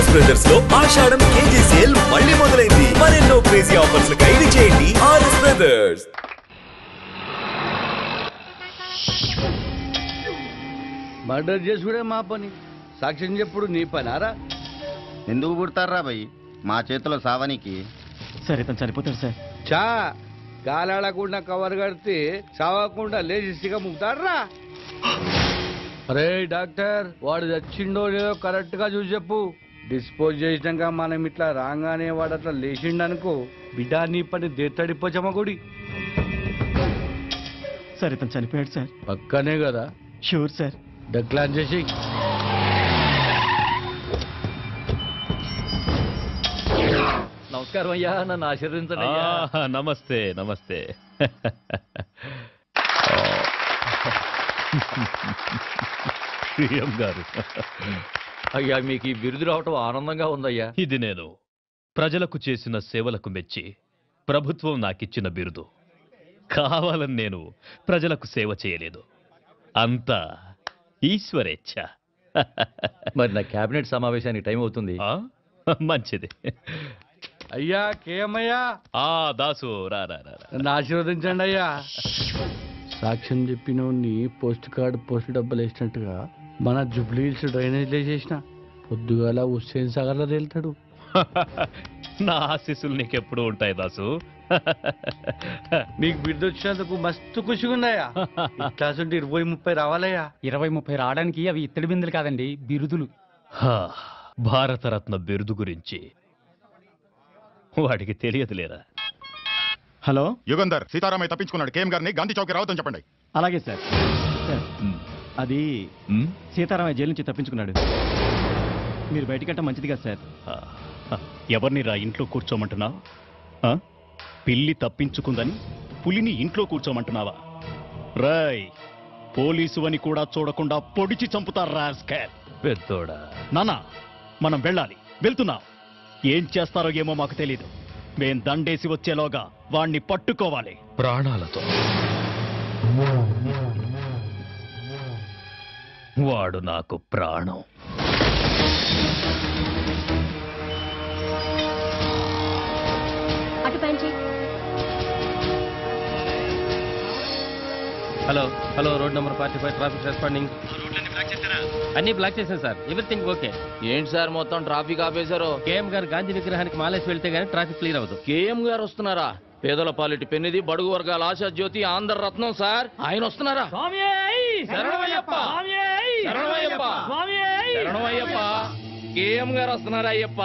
RS brothers లో ఆషాఢం KG sale మళ్ళీ మొదలైంది. మరెన్నో క్రేజీ ఆఫర్స్ ఖైదీ చేయండి ఆర్ఎస్ బ్రదర్స్. మర్డర్ చేసుకునే మా పని, సాక్ష్యం చెప్పుడు నీ పని ఆరా. ఎందుకు పుడతారా భయ్ మా చేతిలో సావనికి? సరే తను చనిపోతాడు సార్. చా గాలాడకుండా కవర్ కడితే చావకుండా లేచిగా ముగ్గుతాడరా. అరే డాక్టర్, వాడు చచ్చిండో లేదో కరెక్ట్ గా చూసి చెప్పు. డిస్పోజ్ చేసినాక మనం ఇట్లా రాగానే వాడు అట్లా లేచిండనుకో, బిడ్డ నీ పని దేత్తడిపోచమ్మ గుడి. సరే తను చనిపోయాడు సార్. పక్కనే కదా? Sure sir. డక్లాన్ చేసి నమస్కారం అయ్యా, నన్ను ఆశీర్వదించండి. నమస్తే నమస్తే. ప్రియం గారు, అయ్యా మీకు ఈ బిరుదు రావటం ఆనందంగా ఉందయ్యా. ఇది నేను ప్రజలకు చేసిన సేవలకు మెచ్చి ప్రభుత్వం నాకిచ్చిన బిరుదు. కావాలని నేను ప్రజలకు సేవ చేయలేదు, అంతా ఈశ్వరేచ్ఛ. మరి నా కేబినెట్ సమావేశానికి టైం అవుతుంది. మంచిది. అయ్యా కేమయ్యా. దాసు రా రా రా. నన్ను ఆశీర్వదించండి అయ్యా. సాక్ష్యం చెప్పిన పోస్ట్ కార్డు పోస్ట్ డబ్బులు వేసినట్టుగా మన జుబ్లీహిల్స్ డ్రైనేజ్ వేసేసిన పొద్దుగాల హుస్సేన్ సాగర్ లో తేలుతాడు. నా ఆశీస్సులు నీకెప్పుడు ఉంటాయి దాసు. నీకు బిడ్డ వచ్చినందుకు మస్తు ఖుషిగా ఉన్నాయా. ఇట్లాంటి 20-30 రావాలయ్యా. 20-30 రావడానికి అవి ఇత్తడి బిందులు కాదండి, బిరుదులు. భారతరత్న బిరుదు గురించి వాడికి తెలియదులేరా. హలో యుగంధర్, సీతారామయ్య తప్పించుకున్నాడు. కేఎం గారిని గాంధీ చౌక్ రావద్దని చెప్పండి. అలాగే సార్. అది సీతారామయ్య జైలు నుంచి తప్పించుకున్నాడు. మీరు బయటకంటే మంచిది కదా సార్. ఎవరిని రా ఇంట్లో కూర్చోమంటున్నావు? పిల్లి తప్పించుకుందని పులిని ఇంట్లో కూర్చోమంటున్నావా? రాయ్, పోలీసు అని కూడా చూడకుండా పొడిచి చంపుతారా పెద్దోడా. నానా, మనం వెళ్ళాలి. వెళ్తున్నాం. ఏం చేస్తారో ఏమో మాకు తెలీదు. మేం దండేసి వచ్చేలోగా వాణ్ణి పట్టుకోవాలి ప్రాణాలతో. వాడు నాకు ప్రాణం. Hello hello, road number 45 traffic responding. అన్ని బ్లాక్ చేశాను సార్. Everything okay. ఏంటి సార్ మొత్తం ట్రాఫిక్ ఆపేశారు? కేఎం గారు గాంధీ విగ్రహానికి మాలేసి వెళ్తే గానీ ట్రాఫిక్ క్లియర్ అవ్వదు. కేఎం గారు వస్తున్నారా? పేదల పాలిటి పెన్నిది, బడుగు వర్గాల ఆశా జ్యోతి, ఆంధ్ర రత్నం సార్. ఆయన వస్తున్నారా? శరణమయ్యప్ప, కేఎం గారు వస్తున్నారా అయ్యప్ప?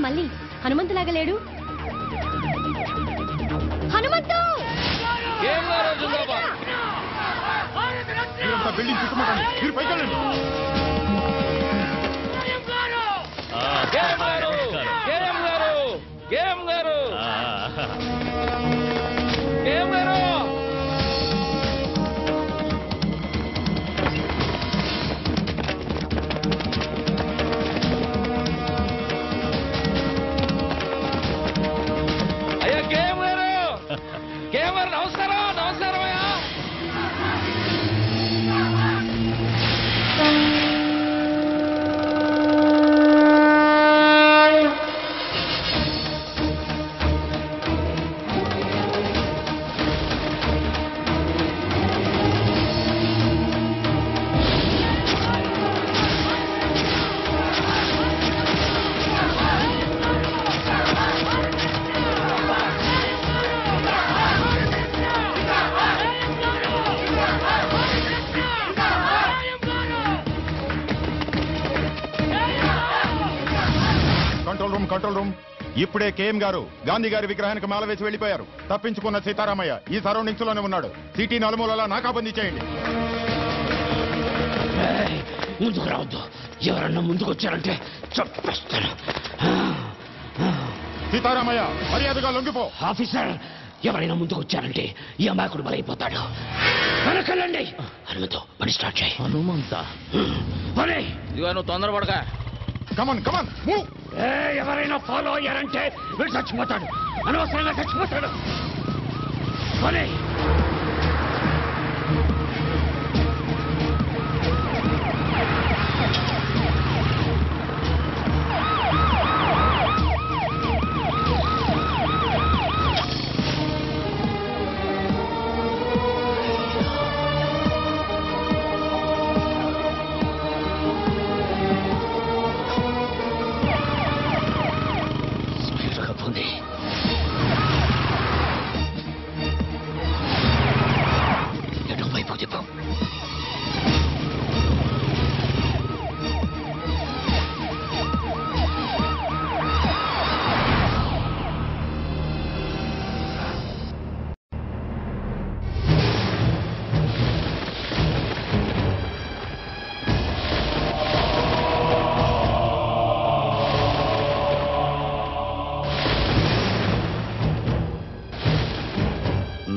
మళ్ళీ హనుమంతులాగా లేడు. హనుమంతు! బిల్డింగ్ చుట్టుముట్టండి, మీరు పైకి వెళ్ళండి. నమస్కారం. నమస్కారం అయ్యా. Control room. ఇప్పుడే కేఎం గారు గాంధీ గారి విగ్రహానికి మాల వేసి వెళ్లిపోయారు. తప్పించుకున్న సీతారామయ్య ఈ సరౌండింగ్స్ లోనే ఉన్నాడు. సిటీ నలుమూలలా నాకాబందీ చేయండి. ముందుకు రావద్దు. ఎవరన్నా ముందుకు వచ్చారంటే చంపేస్తాను. సీతారామయ్య మర్యాదగా లొంగిపో. ఆఫీసర్, ఎవరైనా ముందుకు వచ్చారంటే ఈ అమాయకుడు బలైపోతాడు. వెనకెళ్ళండి. హనుమంతు, పని స్టార్ట్ చేయి. హనుమంత పని. ఇదిగో నువ్వు తొందరపడగా. Come on come on move. ఎవరైనా ఫాలో అయ్యారంటే వీడు చచ్చిపోతాడు. అనవసరంగా చచ్చిపోతాడు. పని.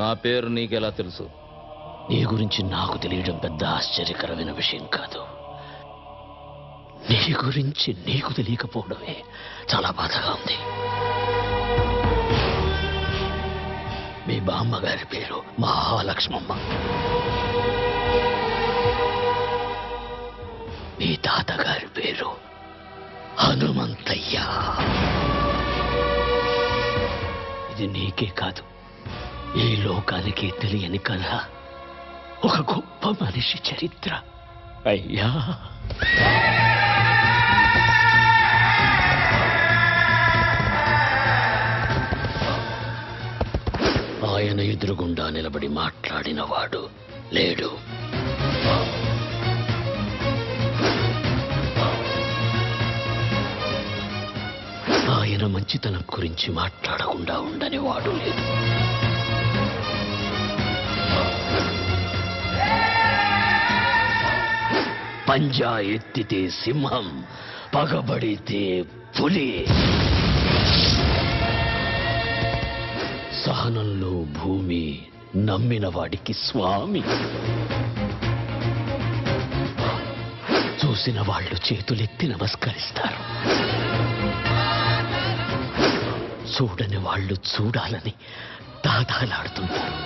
నా పేరు నీకెలా తెలుసు? నీ గురించి నాకు తెలియడం పెద్ద ఆశ్చర్యకరమైన విషయం కాదు. నీ గురించి నీకు తెలియకపోవడమే చాలా బాధగా ఉంది. మీ బామ్మగారి పేరు మహాలక్ష్మమ్మ. మీ తాతగారి పేరు హనుమంతయ్య. ఇది నీకే కాదు, ఈ లోకానికి తెలియని కథ. ఒక గొప్ప మనిషి చరిత్ర. అయ్యా, ఆయన ఎదురుగుండా నిలబడి మాట్లాడిన వాడు లేడు. ఆయన మంచితనం గురించి మాట్లాడకుండా ఉండని వాడు లేదు. పంజా ఎత్తితే సింహం, పగబడితే పులి. సహనంలో భూమి, నమ్మిన వాడికి స్వామి. చూసిన వాళ్ళు చేతులెత్తి నమస్కరిస్తారు, చూడని వాళ్ళు చూడాలని దాదాలాడుతుంటారు.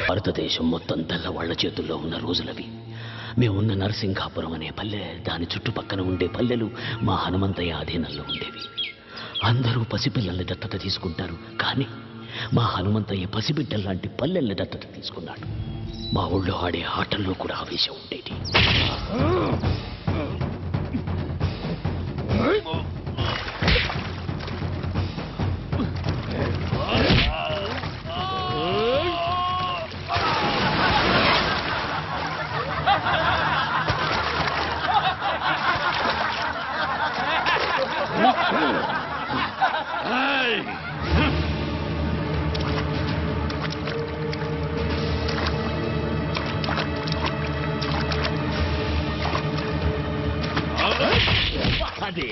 భారతదేశం మొత్తం తెల్లవాళ్ల చేతుల్లో ఉన్న రోజులవి. మేమున్న నరసింగాపురం అనే పల్లె, దాని చుట్టుపక్కన ఉండే పల్లెలు మా హనుమంతయ్య ఆధీనంలో ఉండేవి. అందరూ పసిపిల్లల్ని దత్తత తీసుకుంటారు, కానీ మా హనుమంతయ్య పసిబిడ్డల్లాంటి పల్లెల్ని దత్తత తీసుకున్నాడు. మా ఊళ్ళో ఆడే ఆటల్లో కూడా ఆవేశం ఉండేది. అదే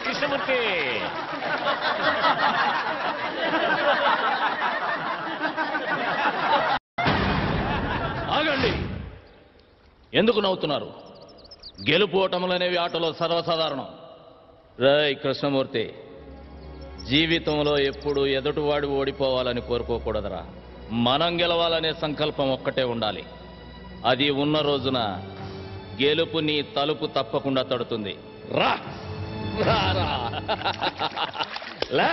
కృష్ణమూర్తి. ఆగండి. ఎందుకు నవ్వుతున్నారు? గెలుపు ఓటములనేవి ఆటలో సర్వసాధారణం. రేయ్ కృష్ణమూర్తి, జీవితంలో ఎప్పుడు ఎదుటివాడు ఓడిపోవాలని కోరుకోకూడదురా. మనం గెలవాలనే సంకల్పం ఒక్కటే ఉండాలి. అది ఉన్న రోజున గెలుపు నీ తలుపు తప్పకుండా తడుతుంది. రా రా రా. లే.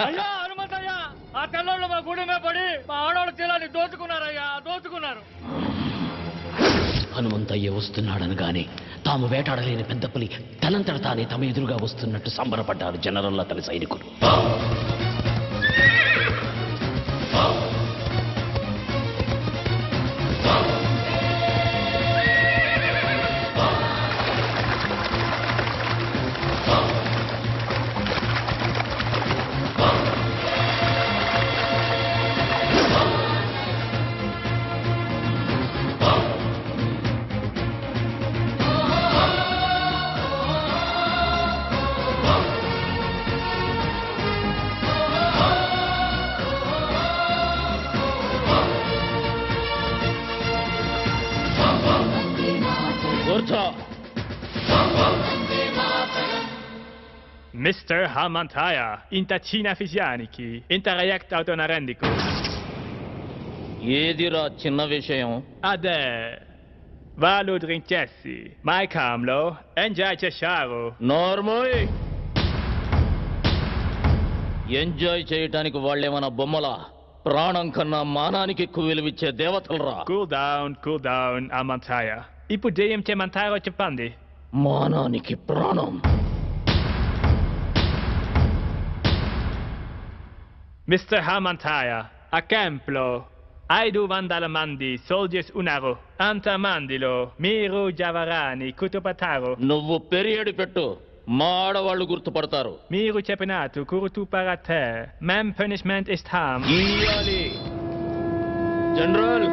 అయ్యా హనుమంతయ్య, ఆ తెల్లోళ్ళు మా గుడి మీద పడి మా ఆడవాళ్ళ చీలాన్ని దోచుకున్నారయ్యా, దోచుకున్నారు. హనుమంతయ్య వస్తున్నాడనగానే తాము వేటాడలేని పెద్ద పులి తనంతట తానే తమ ఎదురుగా వస్తున్నట్టు సంబరపడ్డారు జనరల్ అతని సైనికులు. Mr. Hamantaya, intacina fisianiki, interreact autonarendico. ఏదిరా చిన్న విషయం? Ade, valu drinkessi, mai camlo, enjoy chesharo. నార్మోయ్, ఎంజాయ్ చేయటానికి వాళ్ళేమన్నా బొమ్మలా? ప్రాణం కన్నా మానానికి ఎక్కువ విలువిచ్చే దేవతలరా. Cool down, Hamantaya. Ipu deyem te mantaro చెప్పండి. మానానికి ప్రాణం. Mr. Hamantaya, a camplo, 500 mandi, soldiers unaru, anta mandilo, miru javarani, kutupataru. నువ్వు పెరియడి పెట్టు, మా ఆడవాళ్ళు గుర్తుపడతారు. Miru చెప్పినట్టు కురుతు parate, mem punishment is harm. గీయాలి. జనరల్.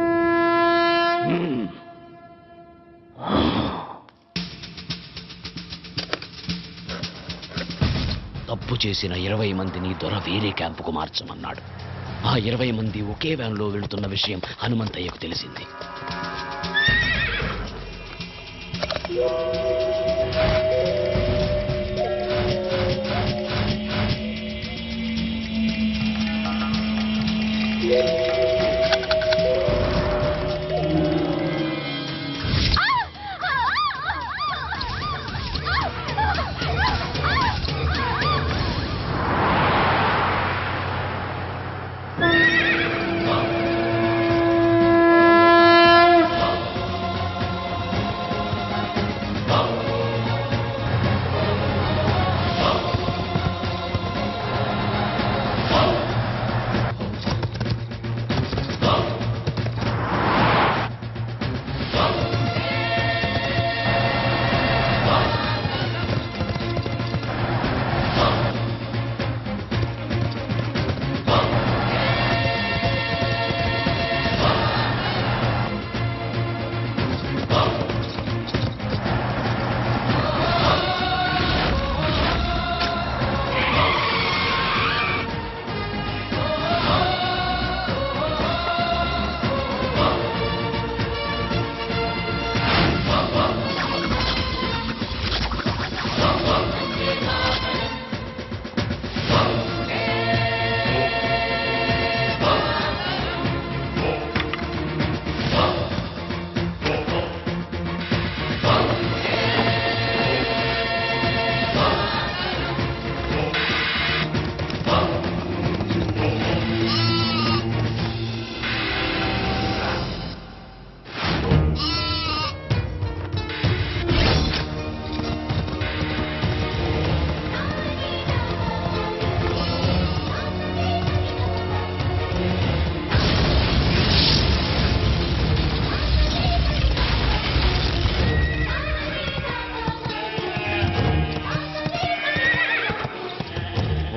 తప్పు చేసిన 20 మందిని దొర వేరే క్యాంపుకు మార్చమన్నాడు. ఆ 20 మంది ఒకే వ్యాన్లో వెళుతున్న విషయం హనుమంతయ్యకు తెలిసింది.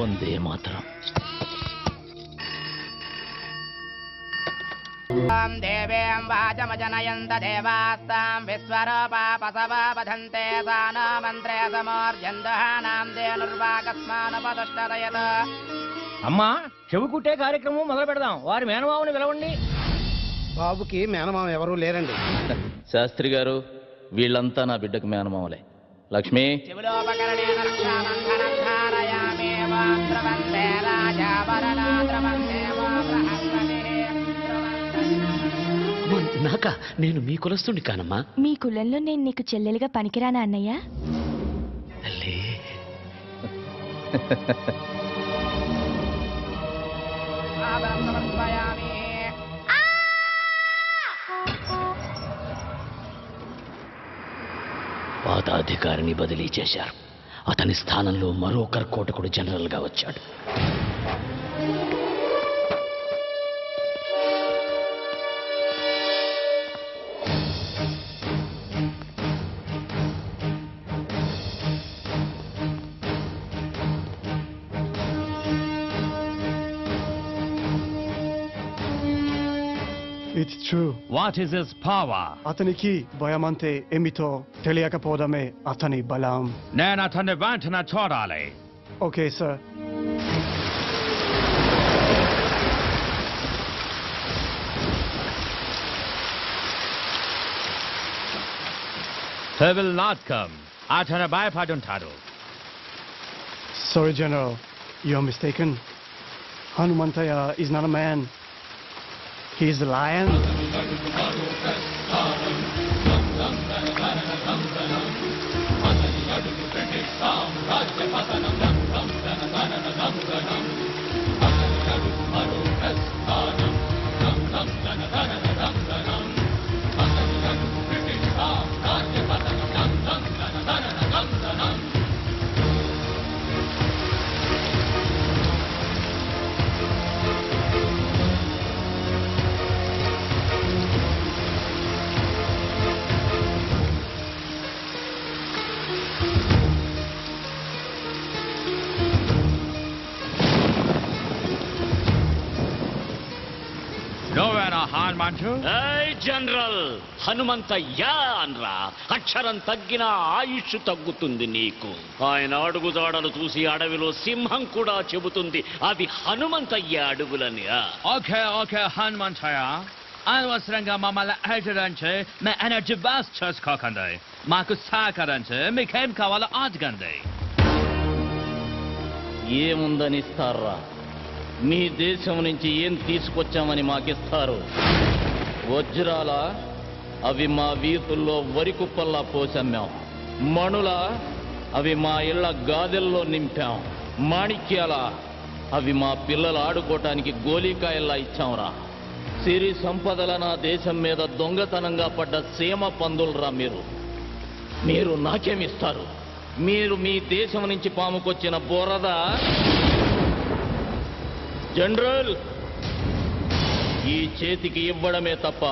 వందే మాతరం. దేవేం వాచమజనయంత దేవాస్తాం విశ్వరూపాపసవాపధంతే సానో మంత్రే సమోర్జందుహానాం దేనుర్వాకస్మానుపదుష్టదయత. అమ్మా, చెవి కుట్టే కార్యక్రమం మొదలు పెడదాం. వారి మేనమావుని పిలవండి. బాబుకి మేనమామ ఎవరూ లేరండి. శాస్త్రి గారు, వీళ్ళంతా నా బిడ్డకు మేనమామలే. లక్ష్మి, శివులోపకరణేన రక్షాబంధనం ధారయామి. ఓం ధ్రువంతే రాజా వరదా ధ్రువంతే ఓం బృహస్పతిః ధ్రువంతే. నాకా? నేను మీ కులస్తుని కానమ్మా. మీ కులంలో నేను నీకు చెల్లెలుగా పనికిరానా అన్నయ్య? తల్లి, పాత అధికారిని బదిలీ చేశారు. అతని స్థానంలో మరో కర్కోటకుడు జనరల్గా వచ్చాడు. It's true. What is his power? అతనికి భయమంతే ఏమిటో తెలియకపోవడమే అతని బలం. నేను అతన్ని వెంటనే చూడాలి. Okay sir. He will not come. అతను భయపడుంటాడు. Sorry, General. You're mistaken. Hanumantaya is not a man. He is the lion. నువ్వేనా హనుమంతు? జనరల్, హనుమంతయ్యా అనరా. అక్షరం తగ్గినా ఆయుష్ తగ్గుతుంది నీకు. ఆయన అడుగుజాడలు చూసి అడవిలో సింహం కూడా చెబుతుంది అవి హనుమంతయ్య అడుగులని. ఓకే ఓకే హనుమంతయ్య, అనవసరంగా మమ్మల్ని హెచ్చరించి మీ ఎనర్జీ వేస్ట్ చేసుకోకండి. మాకు సహకరించి మీకేం కావాలో అడగండి. ఏముందనిస్తారా? మీ దేశం నుంచి ఏం తీసుకొచ్చామని మాకిస్తారు? వజ్రాల అవి మా వీధుల్లో వరి కుప్పల్లా పోసమ్మాం. మణుల అవి మా ఇళ్ల గాదెల్లో నింపాం. మాణిక్యాల అవి మా పిల్లలు ఆడుకోవటానికి గోలీకాయల్లా ఇచ్చాంరా. సిరి సంపదల నా దేశం మీద దొంగతనంగా పడ్డ సీమ పందులరా మీరు. మీరు నాకేమిస్తారు? మీరు మీ దేశం నుంచి పాముకొచ్చిన బోరద. జనరల్, ఈ చేతికి ఇవ్వడమే తప్ప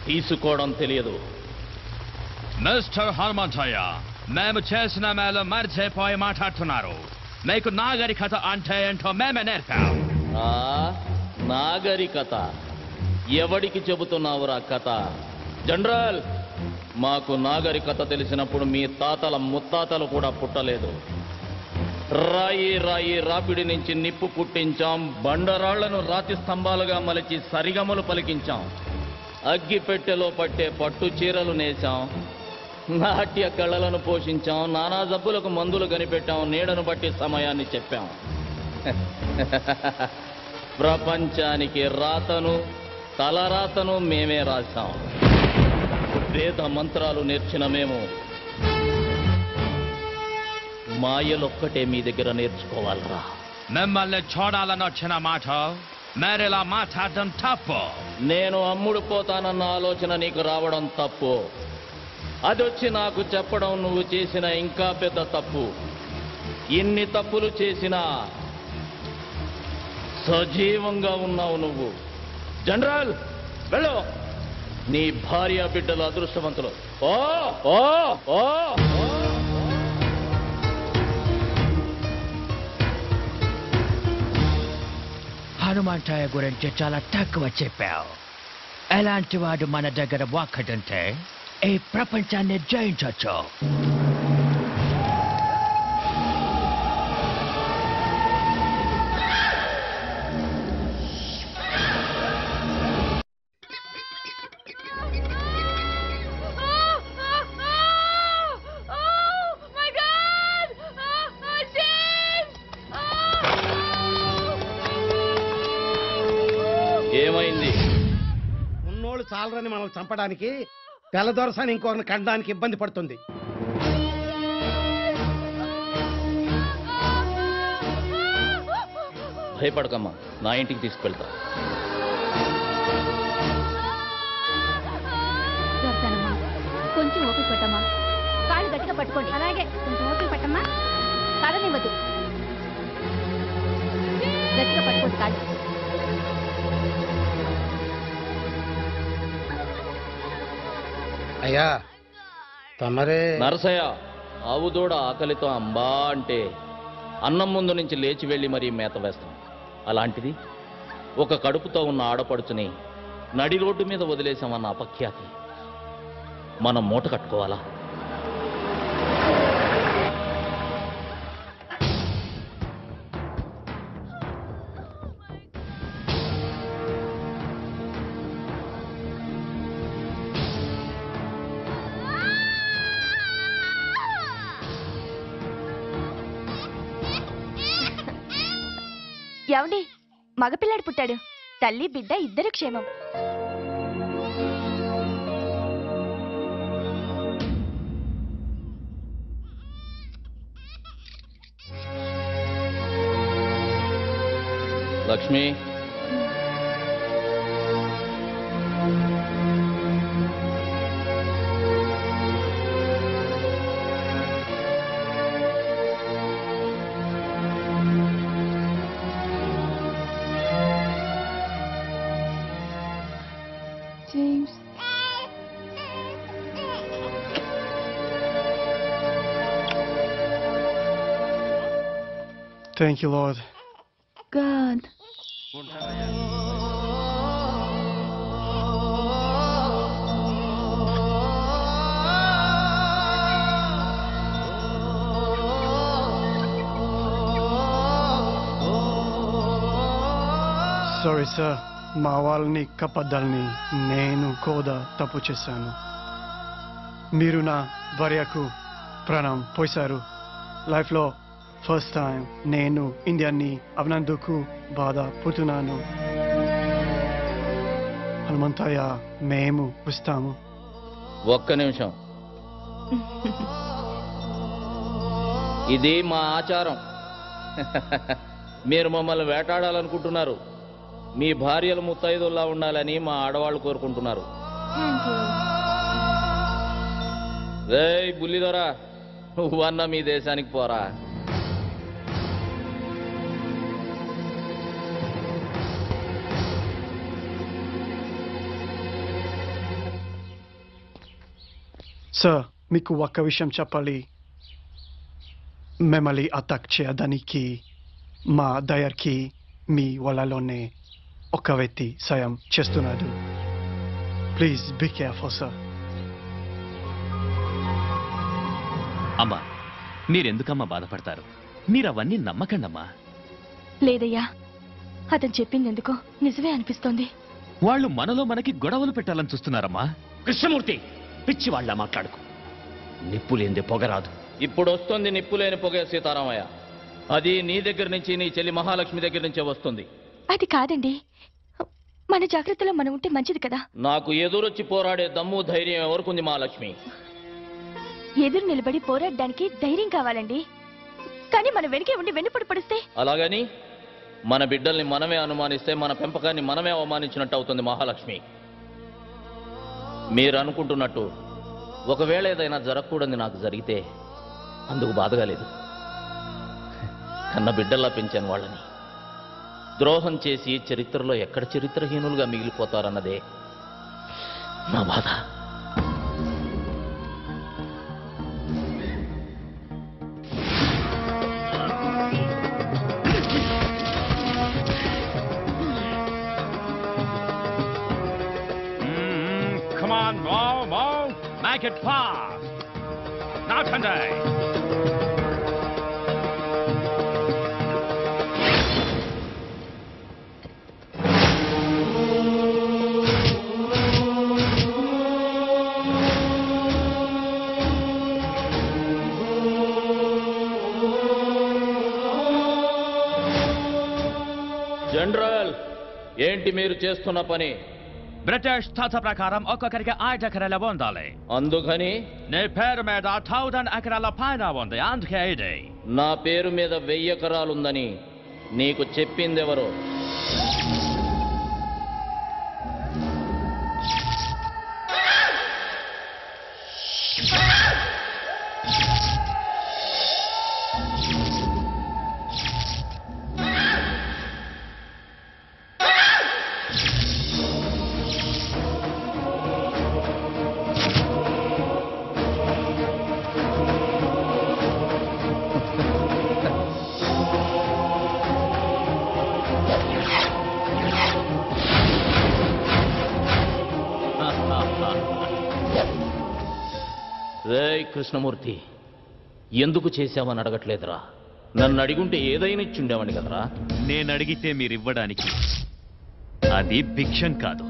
తీసుకోవడం తెలియదు. మిస్టర్ హనుమంతయ్య, మేము చేసిన మేలు మర్చిపోయి మాట్లాడుతున్నారు. మీకు నాగరికత అంటే ఏంటో మేమే నేర్పాం. నాగరికత? ఎవడికి చెబుతున్నావురా కథ? జనరల్, మాకు నాగరికత తెలిసినప్పుడు మీ తాతల ముత్తాతలు కూడా పుట్టలేదు. రాయి రాయి రాపిడి నుంచి నిప్పు పుట్టించాం. బండరాళ్లను రాతి స్తంభాలుగా మలిచి సరిగమలు పలికించాం. అగ్గిపెట్టెలో పట్టే పట్టు చీరలు నేసాం. నాట్య కళలను పోషించాం. నానా జబ్బులకు మందులు కనిపెట్టాం. నీడను బట్టి సమయాన్ని చెప్పాం. ప్రపంచానికి రాతను తలరాతను మేమే రాశాం. వేద మంత్రాలు నేర్చిన మేము మాయలొక్కటే మీ దగ్గర నేర్చుకోవాలరా. మిమ్మల్ని చూడాలని వచ్చిన మాట మేరేలా మాట్లాడడం తప్పు. నేను అమ్ముడు పోతానన్న ఆలోచన నీకు రావడం తప్పు. అదొచ్చి నాకు చెప్పడం నువ్వు చేసిన ఇంకా పెద్ద తప్పు. ఇన్ని తప్పులు చేసినా సజీవంగా ఉన్నావు నువ్వు. జనరల్, వెళ్ళు. నీ భార్య బిడ్డలు అదృష్టవంతులు. ఓ ఓ ఓ హనుమంతయ్య గురించి చాలా తక్కువ చెప్పావు. ఎలాంటి వాడు మన దగ్గర ఒక్కడుంటే ఈ ప్రపంచాన్ని జయించవచ్చు. ఏమైంది? ఉన్నోళ్ళు చాలరని మనం చంపడానికి తెల్లదొరసాని ఇంకొకరిని కండడానికి ఇబ్బంది పడుతుంది. భయపడకమ్మా, నా ఇంటికి తీసుకెళ్తా. కొంచెం ఓపిక పట్టమ్మా. కాళ్ళు గట్టిగా పట్టుకోండి. అలాగే కొంచెం ఓపిక పట్టమ్మా. కదనివ్వద్దు. గట్టిగా పట్టుకోండి కాళ్ళు. అయ్యా తమరే నరసయ్య, ఆవు దూడ ఆకలితో అంబా అంటే అన్నం ముందు నుంచి లేచి వెళ్ళి మరీ మేత వేస్తాం. అలాంటిది ఒక కడుపుతో ఉన్న ఆడపడుచుని నడి రోడ్డు మీద వదిలేశామన్న అపఖ్యాతి మనం మూట కట్టుకోవాలా? ఏమండి, మగపిల్లాడు పుట్టాడు. తల్లి బిడ్డ ఇద్దరు క్షేమం. Lakshmi, James. Thank you, Lord. God. Sorry, sir. మా వాళ్ళని కప్పద్దాలని నేను కూడా తప్పు చేశాను. మీరు నా భార్యకు ప్రాణం పోశారు. లైఫ్లో ఫస్ట్ టైం నేను ఇండియాని అవినందుకు బాధపడుతున్నాను. హనుమంతయ్య, మేము వస్తాము. ఒక్క నిమిషం. ఇది మా ఆచారం. మీరు మమ్మల్ని వేటాడాలనుకుంటున్నారు. మీ భార్యలు ముత్తైదుల్లా ఉండాలని మా ఆడవాళ్ళు కోరుకుంటున్నారు. రేయ్ బుల్లిదొరా, నువ్వన్నా మీ దేశానికి పోరా. సార్, మీకు ఒక్క విషయం చెప్పాలి. మిమ్మల్ని అటాక్ చేయడానికి మా దయర్కి మీ వాళ్ళలోనే ఒక వ్యక్తి సాయం చేస్తున్నాడు. Please be careful sir. అమ్మా, మీరెందుకమ్మా బాధపడతారు? మీరవన్నీ నమ్మకండమ్మా. లేదయ్యా, అతను చెప్పింది ఎందుకో నిజమే అనిపిస్తోంది. వాళ్ళు మనలో మనకి గొడవలు పెట్టాలని చూస్తున్నారమ్మా. కృష్ణమూర్తి, పిచ్చి వాళ్ళ మాట్లాడుకు. నిప్పు లేనిదే పొగరాదు. ఇప్పుడు వస్తుంది నిప్పులేని పొగే సీతారామయ్య. అది నీ దగ్గర నుంచి, నీ చెల్లి మహాలక్ష్మి దగ్గర నుంచే వస్తుంది. అది కాదండి, మన జాగ్రత్తలో మనం ఉంటే మంచిది కదా. నాకు ఎదురొచ్చి పోరాడే దమ్ము ధైర్యం ఎవరికుంది మహాలక్ష్మి? ఎదురు నిలబడి పోరాడడానికి ధైర్యం కావాలండి. కానీ మన వెనకే ఉండి వెన్నుపడి పడిస్తే? అలాగని మన బిడ్డల్ని మనమే అనుమానిస్తే మన పెంపకాన్ని మనమే అవమానించినట్టు అవుతుంది మహాలక్ష్మి. మీరు అనుకుంటున్నట్టు ఒకవేళ ఏదైనా జరగకూడదు నాకు జరిగితే అందుకు బాధగా లేదు. కన్న బిడ్డల్లా పెంచాను వాళ్ళని. ద్రోహం చేసి చరిత్రలో ఎక్కడ చరిత్రహీనులుగా మిగిలిపోతారన్నదే నా బాధ. Come on, move. Make it fast. Now, Sunday. General, ఏంటి మీరు చేస్తున్న పని? బ్రిటిష్ తాత ప్రకారం ఒక్కొక్కరికి 5 ఎకరాల ఉండాలి. అందుకని నీ పేరు మీద 1000 ఎకరాల పైన ఉంది. అందుకే ఇది. నా పేరు మీద 1000 ఎకరాలుందని నీకు చెప్పిందెవరు? రేయ్ కృష్ణమూర్తి, ఎందుకు చేశావని అడగట్లేదురా. నన్ను అడిగుంటే ఏదైనా ఇచ్చుండేవాడిని కదరా. నేను అడిగితే మీరివ్వడానికి అది భిక్షం కాదు,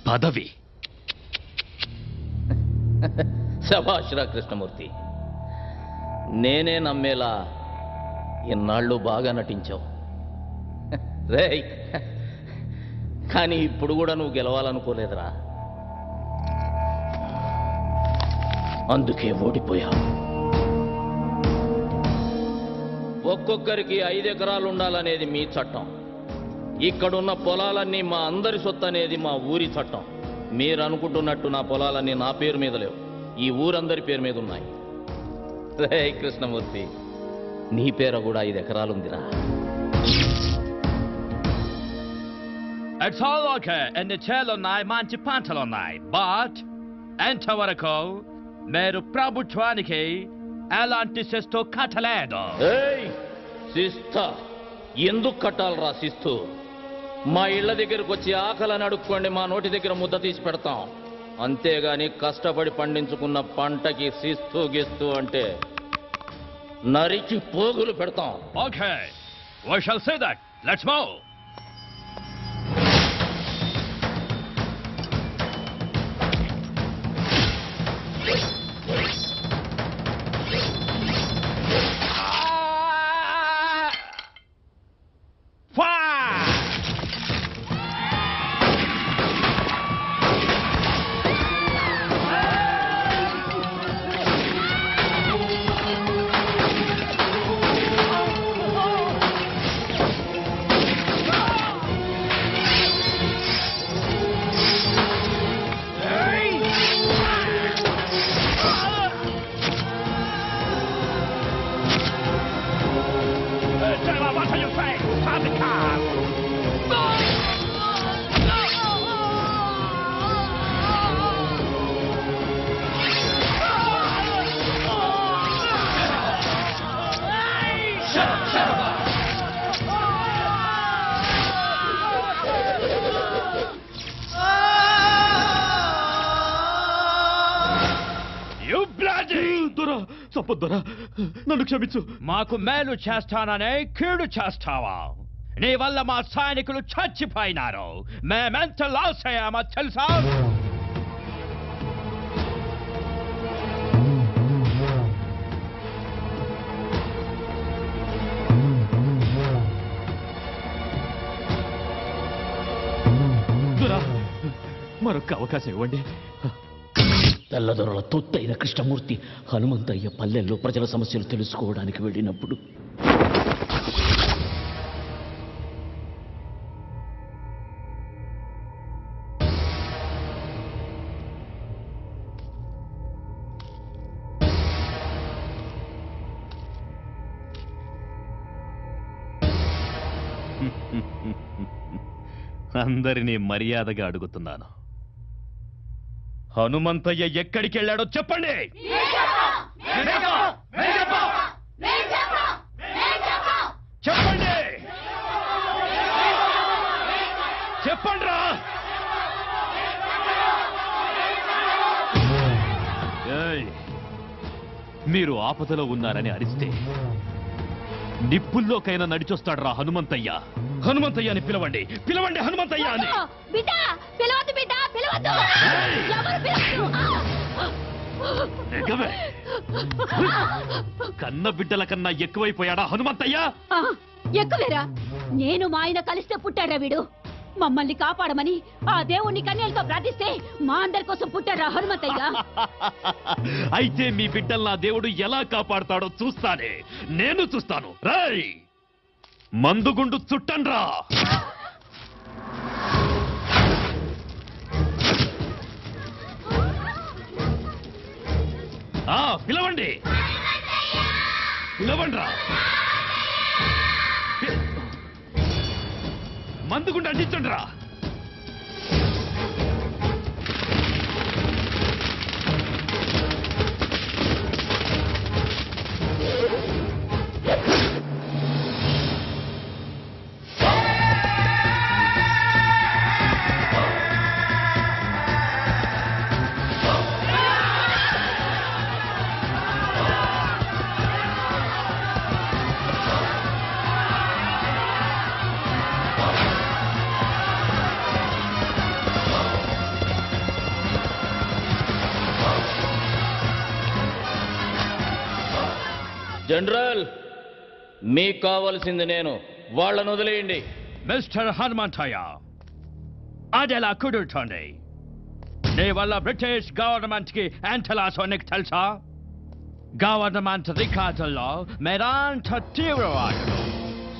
పదవి. శభాష్రా కృష్ణమూర్తి, నేనే నమ్మేలా ఇన్నాళ్ళు బాగా నటించావు. రేయ్, కానీ ఇప్పుడు కూడా నువ్వు గెలవాలనుకోలేదురా. అందుకే ఓడిపోయావు. ఒక్కొక్కరికి 5 ఎకరాలు ఉండాలనేది మీ చట్టం. ఇక్కడున్న పొలాలన్నీ మా అందరి సొత్తు అనేది మా ఊరి చట్టం. మీరు అనుకుంటున్నట్టు నా పొలాలన్నీ నా పేరు మీద లేవు, ఈ ఊరందరి పేరు మీద ఉన్నాయి. రే కృష్ణమూర్తి, నీ పేర కూడా 5 ఎకరాలుందిరా. It's all okay. ఎన్ని చేలున్నాయి, మంచి పంటలున్నాయి. బట్ ఎంతవరకు మీరు ప్రభుత్వానికి ఎలాంటి శిస్తు కట్టలేదు. శిస్తా ఎందుకు కట్టాలరా? శిస్తు మా ఇళ్ల దగ్గరకు వచ్చి ఆకలని అడుక్కోండి, మా నోటి దగ్గర ముద్ద తీసి పెడతాం. అంతేగాని కష్టపడి పండించుకున్న పంటకి శిస్తు గిస్తు అంటే నరికి పోగులు పెడతాం. Okay, we shall say that. Let's move. సంపొద్దురా, నన్ను క్షమించు. మాకు మేలు చేస్తాననే కీడు చేస్తావా? నీ వల్ల మా సైనికులు చచ్చిపోయినారు. మేమెంత లాస్ అయ్యామో తెలుసా? మరొక అవకాశం ఇవ్వండి. తెల్లదొరల తొత్తైన కృష్ణమూర్తి హనుమంతయ్య పల్లెల్లో ప్రజల సమస్యలు తెలుసుకోవడానికి వెళ్ళినప్పుడు అందరినీ మర్యాదగా అడుగుతున్నాను, హనుమంతయ్య ఎక్కడికి వెళ్ళాడో చెప్పండి. చెప్పండి, చెప్పండిరా. మీరు ఆపదలో ఉన్నారని అరిస్తే నిప్పుల్లోకైనా నడిచొస్తాడు రా హనుమంతయ్య. హనుమంతయ్య అని పిలవండి, పిలవండి హనుమంతయ్య అని. కన్న బిడ్డల కన్నా ఎక్కువైపోయాడా హనుమంతయ్య? ఎక్కువేరా. నేను మా ఆయన కలిస్తే పుట్టాడా వీడు? మమ్మల్ని కాపాడమని ఆ దేవుణ్ణి కన్యలతో ప్రార్థిస్తే మా అందరి కోసం పుట్టారా హనుమంతయ్య. అయితే మీ బిడ్డల్ని నా దేవుడు ఎలా కాపాడుతాడో చూస్తానే, నేను చూస్తాను. రేయ్, మందుగుండు చుట్టండ్రా. పిలవండి, పిలవండ్రా. మందుగుండు అందించండ్రా. జనరల్, మీకు కావాల్సింది నేను, వాళ్ళను వదిలేయండి. మిస్టర్ హనుమంతయ్య, అదెలా కుదురుతోంది? నీ వల్ల బ్రిటిష్ గవర్నమెంట్ కి ఎంతలాసో నీకు తెలుసా? గవర్నమెంట్ రికార్డుల్లో మీరంత తీవ్రవాదులు.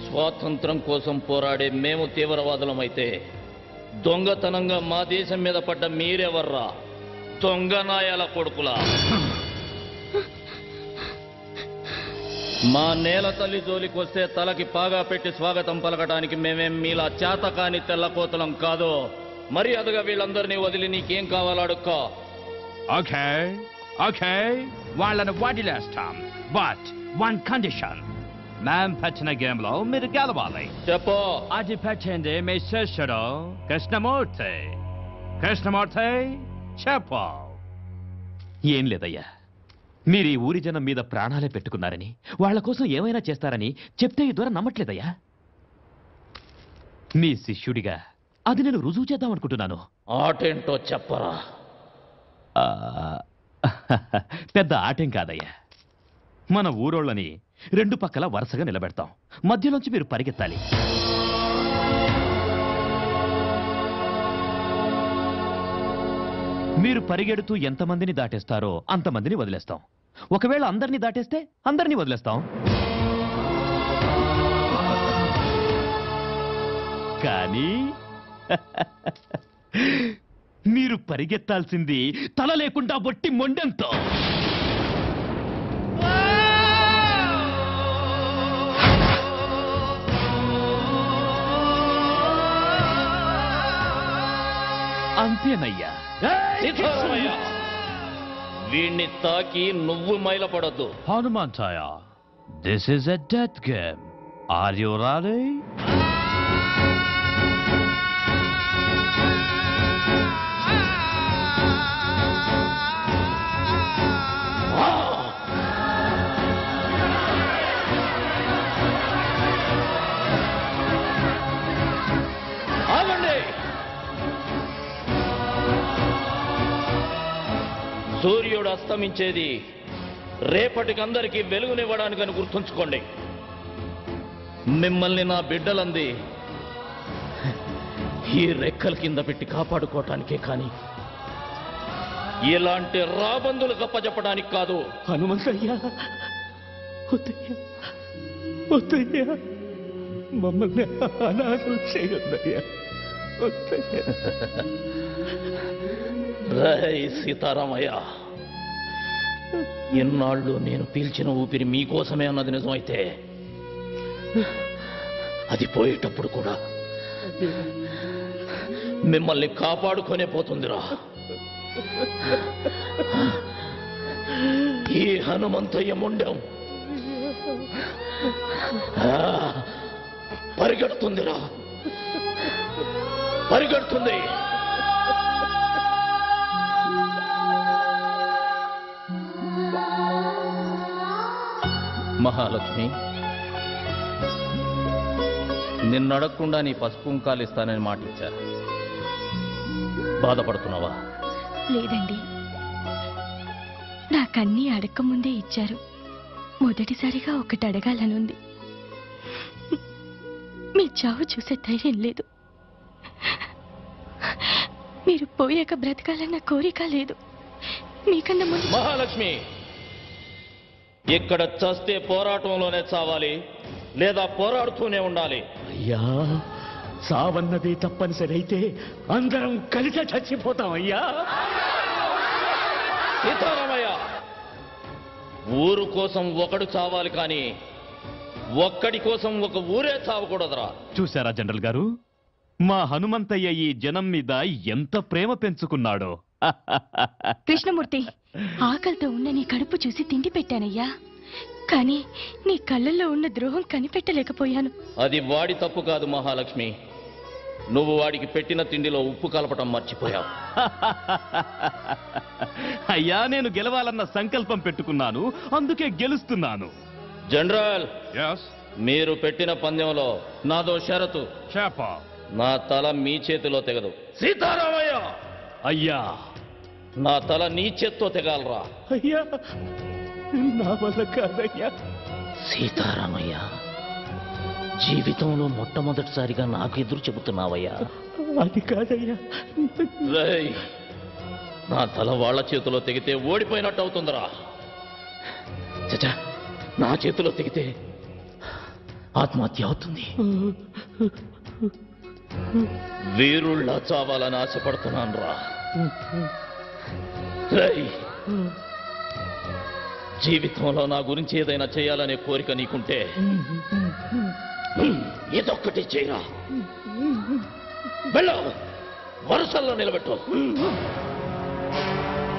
స్వాతంత్రం కోసం పోరాడే మేము తీవ్రవాదులమైతే దొంగతనంగా మా దేశం మీద పడ్డ మీరెవర్రా? దొంగనాయాల కొడుకులా. మా నేల తల్లి జోలికి వస్తే తలకి పాగా పెట్టి స్వాగతం పలకడానికి మేమేం మీలా చేతకాని తెల్లకోతలం కాదు. మర్యాదగా వీళ్ళందరినీ వదిలి నీకేం కావాలో అడుక్కో. ఓకే ఓకే, వాళ్ళని వదిలేస్తాం. బట్ వన్ కండిషన్, మేం పెట్టిన గేమ్ లో మీరు గెలవాలి. చెప్పు. అది పెట్టింది మీ శిష్యుడు కృష్ణమూర్తి. కృష్ణమూర్తి, చెప్పు. ఏం లేదయ్యా, మీరు ఈ ఊరి జనం మీద ప్రాణాలే పెట్టుకున్నారని, వాళ్ల కోసం ఏమైనా చేస్తారని చెప్తే ఈ దూరం నమ్మట్లేదయ్యా. మీ శిష్యుడిగా అది నేను రుజువు చేద్దామనుకుంటున్నాను. ఆటేంటో చెప్పరా. పెద్ద ఆటేం కాదయ్యా. మన ఊరోళ్ళని రెండు పక్కల వరుసగా నిలబెడతాం. మధ్యలోంచి మీరు పరిగెత్తాలి. మీరు పరిగెడుతూ ఎంతమందిని దాటేస్తారో అంతమందిని వదిలేస్తాం. ఒకవేళ అందరినీ దాటేస్తే అందరినీ వదిలేస్తాం. కానీ మీరు పరిగెత్తాల్సింది తల లేకుండా బొట్టి మొండెంతో. అంతేనయ్యా. వీణ్ణి తాకి నువ్వు మైలపడద్దు. Hanumanthayya, this is a death game. Are you ready? సూర్యుడు అస్తమించేది రేపటికందరికీ వెలుగునివ్వడానికని గుర్తుంచుకోండి. మిమ్మల్ని నా బిడ్డలంది ఈ రెక్కల కింద పెట్టి కాపాడుకోవటానికే కానీ ఇలాంటి రాబందులు గప్పచెప్పడానికి కాదు. హనుమంతయ్యా, వద్దయ్యా, మమ్మల్ని అనాథలు చేయొద్దయ్యా. రై సీతారామయ్య, ఎన్నాళ్ళు నేను పీల్చిన ఊపిరి మీకోసమే అన్నది నిజమైతే అది పోయేటప్పుడు కూడా మిమ్మల్ని కాపాడుకొనే పోతుందిరా. ఈ హనుమంతయ్య ముండం పరిగెడుతుందిరా, పరిగెడుతుంది. మహాలక్ష్మి, నిన్నడగకుండా నీ పసుపు కుంకాలు ఇస్తానని మాట ఇచ్చారు. బాధపడుతున్నావా? లేదండి, నాకన్నీ అడగకముందే ఇచ్చారు. మొదటిసారిగా ఒకటి అడగాలనుంది. మీ చావు చూసే ధైర్యం లేదు. మీరు పోయాక బ్రతకాలన్న కోరిక లేదు. మీకన్నా ముందు మహాలక్ష్మి, ఇక్కడ చస్తే పోరాటంలోనే చావాలి, లేదా పోరాడుతూనే ఉండాలి. అయ్యా, సావన్నది తప్పనిసరి అయితే అందరం కలిసి చచ్చిపోతాం అయ్యా. సీతారామయ్య, ఊరు కోసం ఒకడు చావాలి కానీ ఒక్కడి కోసం ఒక ఊరే చావకూడదురా. చూశారా జనరల్ గారు, మా హనుమంతయ్య ఈ జనం మీద ఎంత ప్రేమ పెంచుకున్నాడో. కృష్ణమూర్తి, ఆకలితో ఉన్న నీ కడుపు చూసి తిండి పెట్టానయ్యా, కానీ నీ కళ్ళల్లో ఉన్న ద్రోహం కనిపెట్టలేకపోయాను. అది వాడి తప్పు కాదు మహాలక్ష్మి, నువ్వు వాడికి పెట్టిన తిండిలో ఉప్పు కలపటం మర్చిపోయావు. అయ్యా, నేను గెలవాలన్న సంకల్పం పెట్టుకున్నాను, అందుకే గెలుస్తున్నాను. జనరల్, మీరు పెట్టిన పందెంలో నాదో షరతు. నా తల మీ చేతిలో తెగదు. సీతారామయ్య, అయ్యా, నా తల నీ చేత్తో తెగాలరా. అయ్యా, నా వల్ల కాదయ్యా. సీతారామయ్య, జీవితంలో మొట్టమొదటిసారిగా నాకు ఎదురు చెబుతున్నావయ్యా. అది కాదయ్యా. రేయ్, నా తల వాళ్ళ చేతిలో తెగితే ఓడిపోయినట్టు అవుతుందిరా. చచా, నా చేతిలో తెగితే ఆత్మహత్య అవుతుంది. వీరుళ్ళ చావాలని ఆశపడుతున్నాను రా. రేయ్, జీవితంలో నా గురించి ఏదైనా చేయాలనే కోరిక నీకుంటే ఇదొక్కటి చేయరా. వెళ్ళు, వరుసల్లో నిలబెట్టు.